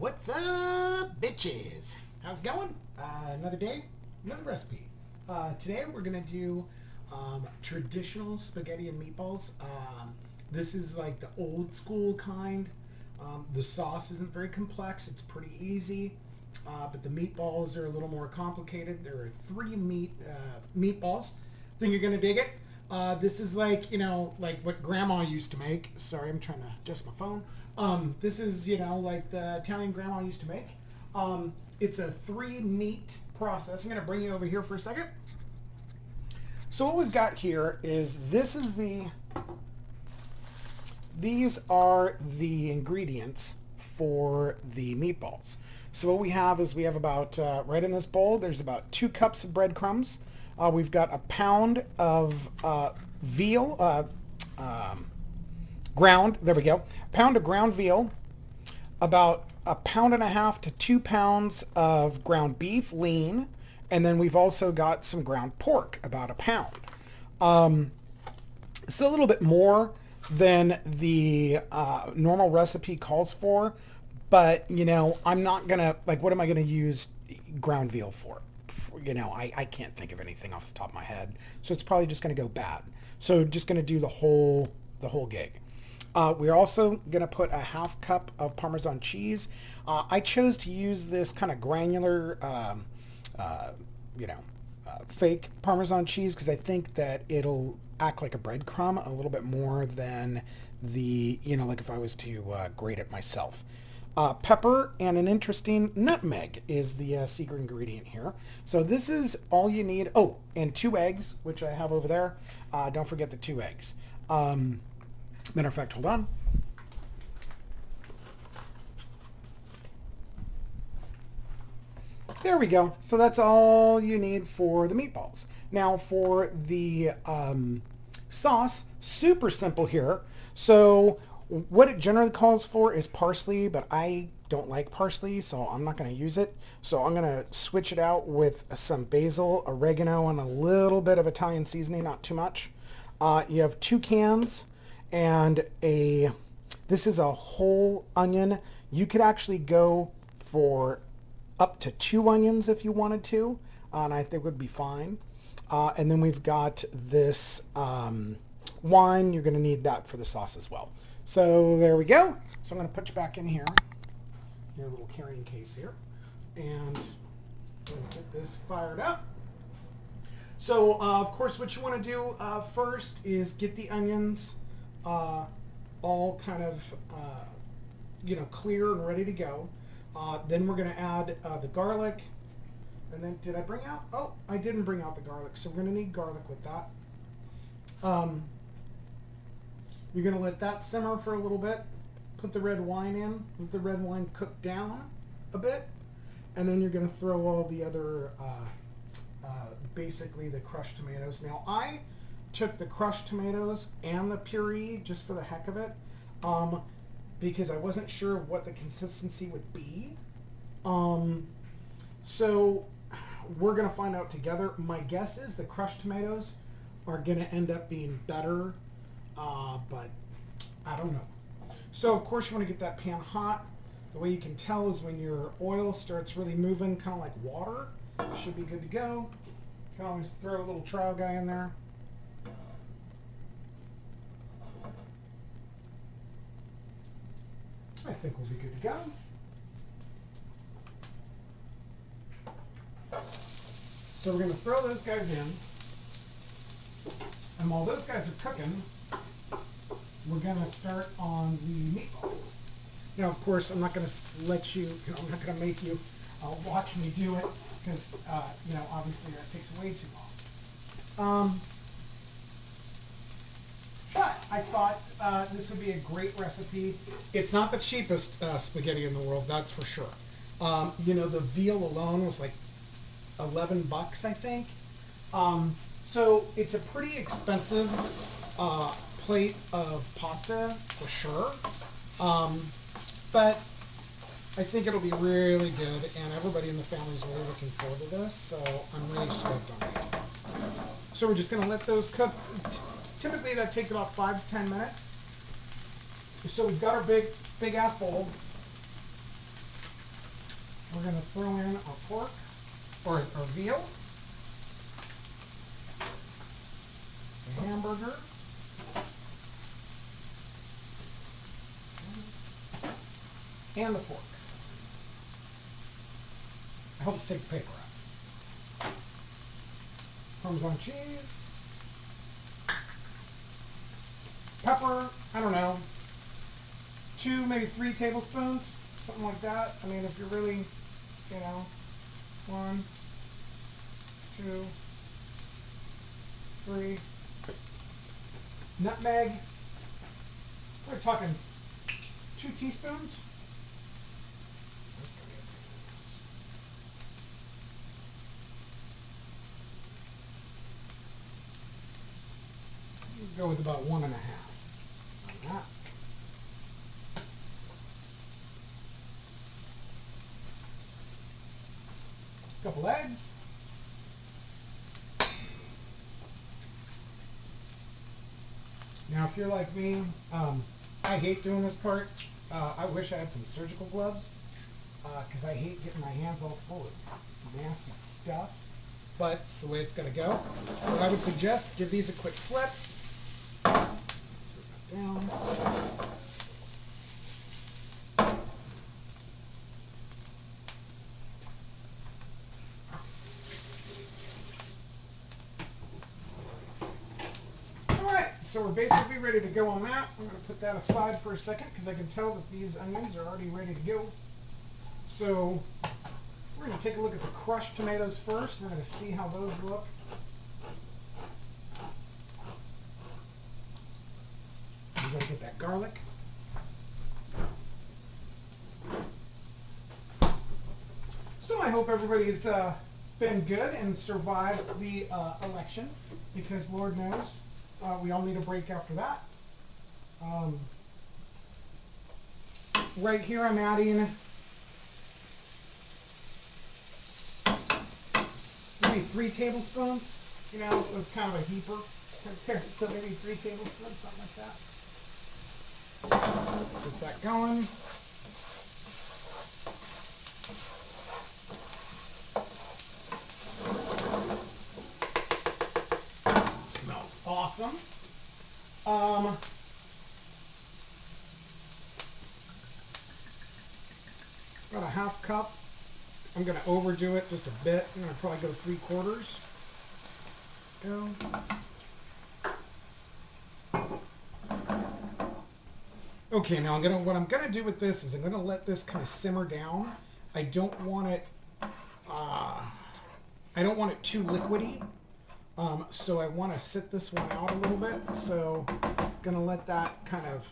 What's up, bitches? How's it going? Another day, another recipe. Today we're gonna do traditional spaghetti and meatballs. This is like the old school kind. The sauce isn't very complex. It's pretty easy, but the meatballs are a little more complicated. There are three meatballs. Think you're gonna dig it? This is like, like what grandma used to make. Sorry, I'm trying to adjust my phone. This is, like the Italian grandma used to make. It's a 3-meat process. I'm going to bring you over here for a second. So what we've got here is these are the ingredients for the meatballs. So what we have is we have about, right in this bowl, there's about 2 cups of breadcrumbs. We've got a pound of veal, ground, there we go, pound of ground veal, about 1.5 pounds to 2 pounds of ground beef, lean, and then we've also got some ground pork, about 1 pound. It's a little bit more than the normal recipe calls for, but, I'm not going to, what am I going to use ground veal for? I can't think of anything off the top of my head, so it's probably just going to go bad. So just going to do the whole gig. We're also going to put a 1/2 cup of Parmesan cheese. I chose to use this kind of granular, fake Parmesan cheese because I think that it'll act like a breadcrumb a little bit more than the, like if I was to grate it myself. Pepper and an interesting nutmeg is the secret ingredient here. So this is all you need. Oh, and 2 eggs, which I have over there. Don't forget the 2 eggs. Matter of fact, hold on. There we go. So that's all you need for the meatballs. Now for the sauce, super simple here. So what it generally calls for is parsley, but I don't like parsley, so I'm not going to use it. So I'm going to switch it out with some basil, oregano, and a little bit of Italian seasoning, not too much. You have 2 cans. And this is a whole onion. You could actually go for up to 2 onions if you wanted to, and I think would be fine. And then we've got this wine. You're going to need that for the sauce as well. So there we go. So I'm going to put you back in here, your little carrying case here, and I'm going to get this fired up. So of course, what you want to do first is get the onions all kind of, clear and ready to go. Then we're going to add the garlic. And then, did I bring out? Oh, I didn't bring out the garlic. So we're going to need garlic with that. You're going to let that simmer for a little bit. Put the red wine in. Let the red wine cook down a bit. And then you're going to throw all the other, basically the crushed tomatoes. Now, I took the crushed tomatoes and the puree just for the heck of it, because I wasn't sure what the consistency would be. So we're going to find out together. My guess is the crushed tomatoes are going to end up being better, but I don't know. So of course you want to get that pan hot. The way you can tell is when your oil starts really moving, kind of like water. Should be good to go. You can always throw a little trial guy in there. I think we'll be good to go. So we're going to throw those guys in. And while those guys are cooking, we're going to start on the meatballs. Now, of course, I'm not going to let you, I'm not going to make you watch me do it because, obviously that takes way too long. But I thought this would be a great recipe. It's not the cheapest spaghetti in the world, that's for sure. The veal alone was like $11, I think. So it's a pretty expensive plate of pasta for sure. But I think it'll be really good, and everybody in the family is really looking forward to this. So I'm really stoked on it. So we're just going to let those cook. Typically that takes about 5 to 10 minutes. So we've got our big ass bowl. We're going to throw in our pork, or our veal, the hamburger, and the pork. It helps take the paper out. Parmesan cheese, pepper, I don't know, 2, maybe 3 tablespoons, something like that. I mean, if you're really, you know, 1, 2, 3. Nutmeg, we're talking 2 teaspoons. Go with about 1.5 on that. Couple eggs. Now, if you're like me, I hate doing this part. I wish I had some surgical gloves because I hate getting my hands all full of nasty stuff. But it's the way it's going to go. So I would suggest give these a quick flip. Down. Alright, so we're basically ready to go on that. I'm going to put that aside for a second because I can tell that these onions are already ready to go. So we're going to take a look at the crushed tomatoes first. We're going to see how those look. You gotta get that garlic. So I hope everybody's been good and survived the election, because Lord knows we all need a break after that. Right here I'm adding maybe 3 tablespoons. You know, it was kind of a heaper. So maybe 3 tablespoons, something like that. Get that going. It smells awesome. About a 1/2 cup. I'm going to overdo it just a bit. I'm going to probably go 3/4. Go. Okay, now what I'm gonna do with this is I'm gonna let this kind of simmer down. I don't want it too liquidy. So I want to sit this one out a little bit. So I'm gonna let that kind of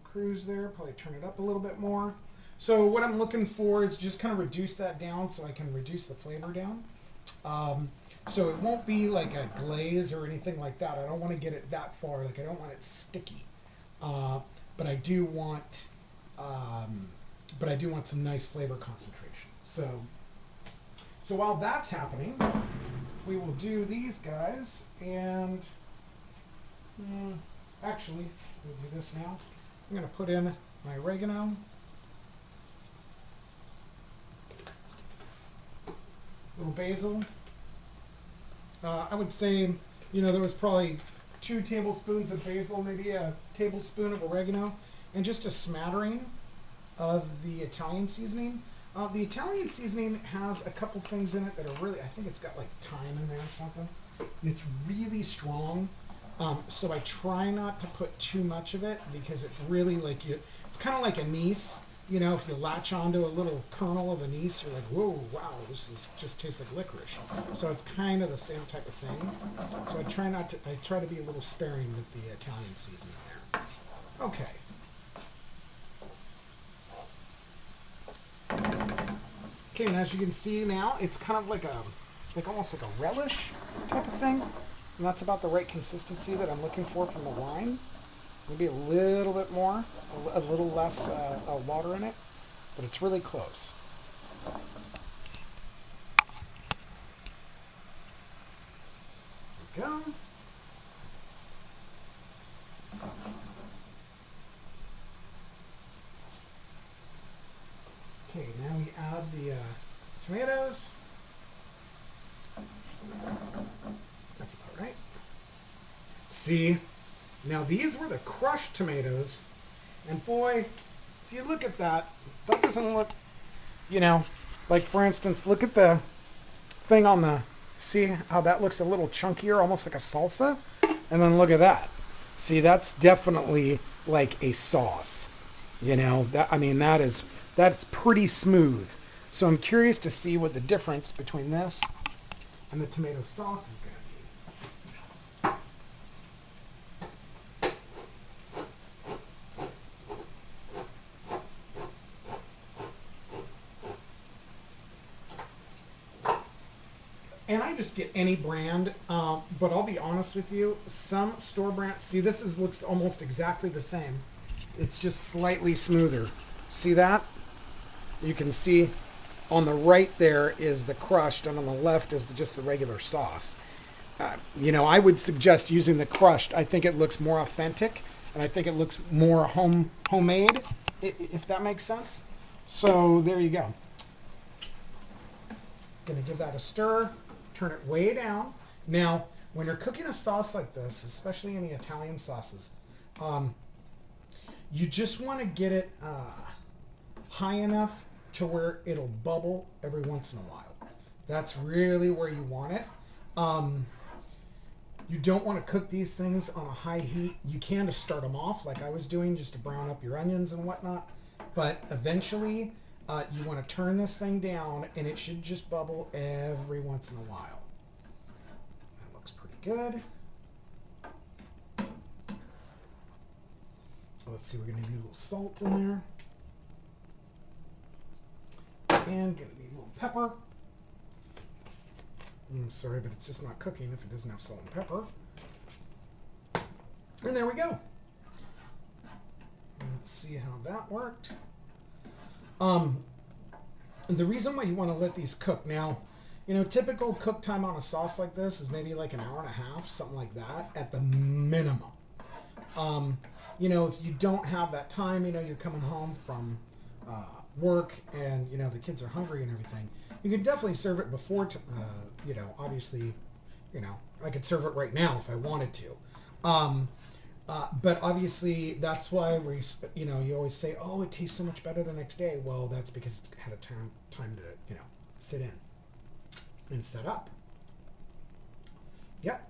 cruise there. Probably turn it up a little bit more. So what I'm looking for is just kind of reduce that down so I can reduce the flavor down. So it won't be like a glaze or anything like that. I don't want to get it that far. Like I don't want it sticky. But I do want some nice flavor concentration. So while that's happening, we will do these guys, and actually we'll do this now. I'm going to put in my oregano, little basil. I would say, you know, there was probably 2 tablespoons of basil, maybe a tablespoon of oregano, and just a smattering of the Italian seasoning. The Italian seasoning has a couple things in it that are really, I think it's got like thyme in there or something. And it's really strong. So I try not to put too much of it because it really it's kind of like anise. You know, if you latch onto a little kernel of anise, you're like, whoa, wow, just tastes like licorice. So it's kind of the same type of thing. So I try to be a little sparing with the Italian seasoning there. Okay. Okay, and as you can see now, it's kind of like almost like a relish type of thing. And that's about the right consistency that I'm looking for from the wine. Maybe a little bit more, a little less water in it, but it's really close. There we go. Okay, now we add the tomatoes. That's about right. See, now these were the crushed tomatoes, and boy, if you look at that, that doesn't look, you know, like for instance, look at the thing on the, see how that looks a little chunkier, almost like a salsa? And then look at that. See, that's definitely like a sauce. You know, that, I mean, that's pretty smooth. So I'm curious to see what the difference between this and the tomato sauce is going to be. And I just get any brand, but I'll be honest with you, some store brand, see this looks almost exactly the same. It's just slightly smoother. See that? You can see on the right there is the crushed, and on the left is just the regular sauce. You know, I would suggest using the crushed. I think it looks more authentic, and I think it looks more homemade, if that makes sense. So there you go. Gonna give that a stir, turn it way down. Now, when you're cooking a sauce like this, especially in the Italian sauces, you just want to get it high enough to where it'll bubble every once in a while. That's really where you want it. You don't want to cook these things on a high heat. You can to start them off like I was doing, just to brown up your onions and whatnot. But eventually you want to turn this thing down, and it should just bubble every once in a while. That looks pretty good. Let's see, we're going to need a little salt in there. And going to need a little pepper. I'm sorry, but it's just not cooking if it doesn't have salt and pepper. And there we go. Let's see how that worked. The reason why you want to let these cook now, you know, typical cook time on a sauce like this is maybe like an hour and a half, something like that, at the minimum. You know, if you don't have that time, you know, you're coming home from work and, you know, the kids are hungry and everything, you can definitely serve it before, you know, obviously, you know, I could serve it right now if I wanted to. But obviously that's why we, you know, you always say, oh, it tastes so much better the next day. Well, that's because it's had a time to, you know, sit in and set up. Yep.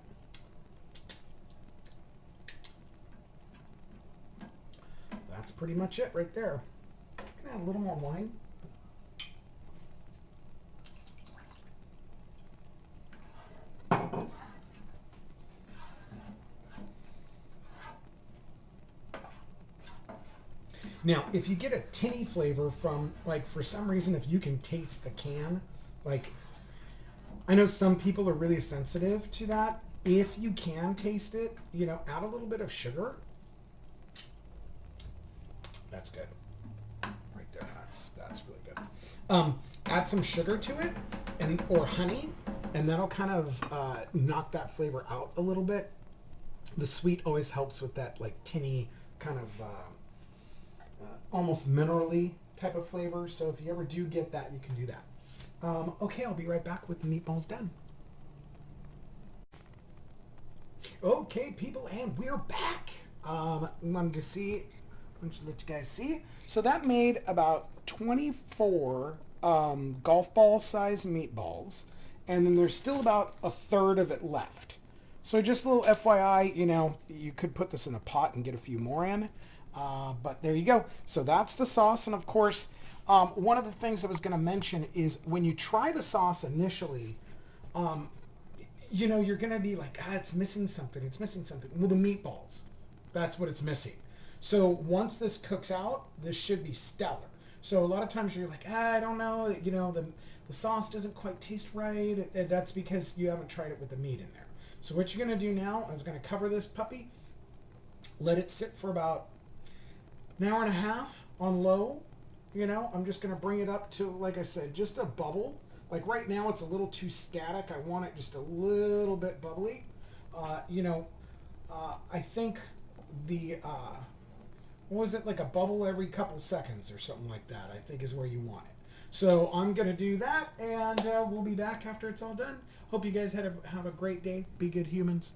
That's pretty much it right there. Can I add a little more wine? Now, if you get a tinny flavor from, like, for some reason, if you can taste the can, like, I know some people are really sensitive to that. If you can taste it, you know, add a little bit of sugar. That's good. Right there, that's really good. Add some sugar to it, and or honey, and that'll kind of knock that flavor out a little bit. The sweet always helps with that, like, tinny kind of almost minerally type of flavor. So if you ever do get that, you can do that. Okay, I'll be right back with the meatballs done. Okay, people, and we're back. Wanted to see, let you guys see. So that made about 24 golf ball size meatballs, and then there's still about a third of it left. So just a little FYI, you know, you could put this in a pot and get a few more in. But there you go. So that's the sauce. And of course, one of the things I was going to mention is when you try the sauce initially, you know, you're going to be like, it's missing something. It's missing something. Well, the meatballs, that's what it's missing. So once this cooks out, this should be stellar. So a lot of times you're like, I don't know, you know, the sauce doesn't quite taste right. That's because you haven't tried it with the meat in there. So what you're going to do now is going to cover this puppy, let it sit for about an hour and a half on low. You know, I'm just going to bring it up to, like I said, just a bubble. Like right now it's a little too static. I want it just a little bit bubbly. You know, I think the what was it, like a bubble every couple seconds or something like that, I think is where you want it. So I'm going to do that, and we'll be back after it's all done. Hope you guys have a great day. Be good humans.